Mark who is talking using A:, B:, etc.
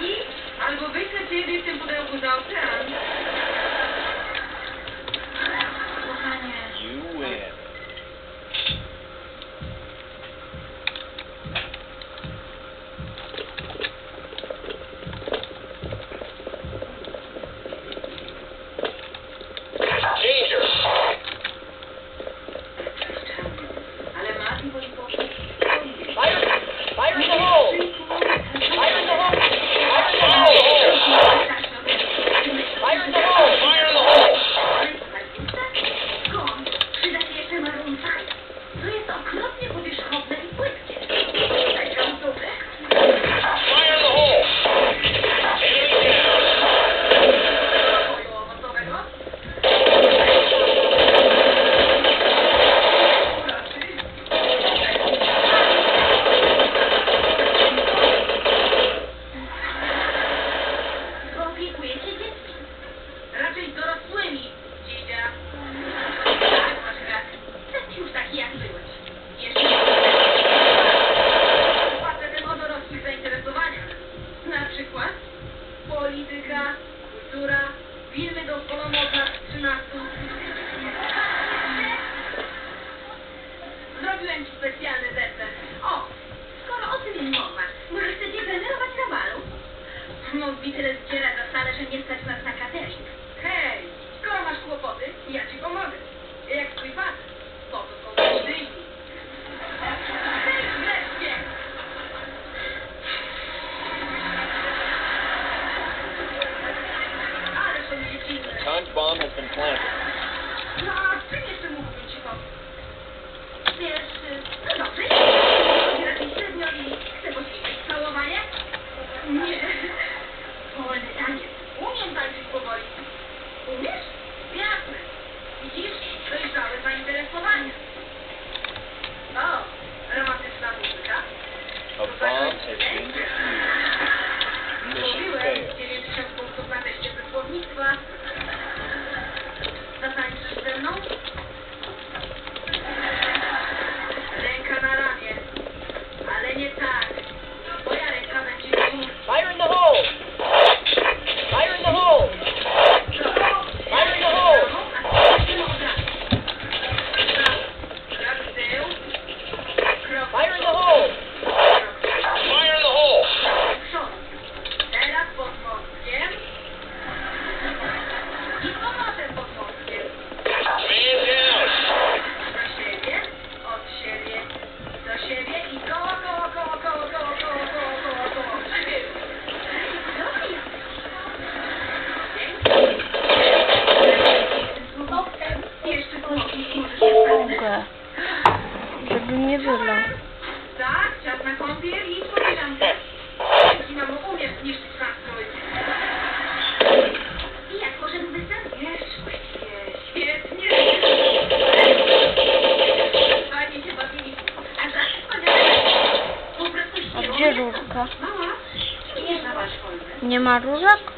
A: I albo wyślę ciebie w tym pudełku za ocean. Kochanie.
B: You win. Danger!
A: Ale Mati boli poszedł.
C: Fire in the hole! Fire in the hole! Fire in the hole! Fire in the hole!
B: Fire in the hole!
A: Skąd? Przyda się jeszcze Maroon 5. To jest okropnie powierzchowne i płytkie. Czekam sobie.
B: Fire in the hole! Enemy down!
A: Napoju owocowego? Opiekujecie dziećmi. Raczej dorosłymi, dzidzia. Tak, masz rację. Jesteś już taki jak byłeś. Jeszcze facetem o dorosłych zainteresowaniach. Na przykład polityka, kultura, filmy do od lat 13. Zrobiłem ci specjalny deser. O, skoro o tym mowa, może chcecie trenerować na balu? Mogli tyle zdzierać za salę, że nie stać nas na catering. Hej, skoro masz kłopoty, ja ci pomogę. Jak twój facet. Po to są mężczyźni. Hej, wreszcie! Ale są dziecinne.
B: Time bomb has been planted.
A: No, a czym jeszcze mógłbym ci pomóc? Wiesz, no dobrze, raczej średnio i chcę poświęcić całowanie? Nie. Wolny taniec. Umiem tańczyć powoli. Umiesz? Jasne. Widzisz? Dojrzałe zainteresowanie. O, romantyczna muzyka.
B: A bomb has been defused. Mission
A: Mówiłem,
B: failed.
A: 90 punktów na teście ze słownictwa. Zatańczysz ze mną? Ręka na ramię. Ale nie tak. Moja ręka będzie tu.
C: Fire in the hole! Fire in the hole! Fire in the hole! Fire in the hole!
B: Fire in the hole!
A: Teraz pod mostkiem. I powrotem pod mostkiem.
B: Man down!
A: Do siebie, od siebie, do siebie i koło. Jeszcze pomocnik możesz się
D: Mogę. Żeby nie wylał.
A: Tak, czas na kąpiel i podbierankę. Dzięki mamo umiesz zniszczyć nastrój. I jak poszedł występ? Świetnie. Fajnie się bawili. A za wspaniale. Po prostu
D: A gdzie różka?
A: Mała, idziesz na wasz kolbę.
D: Nie ma różek?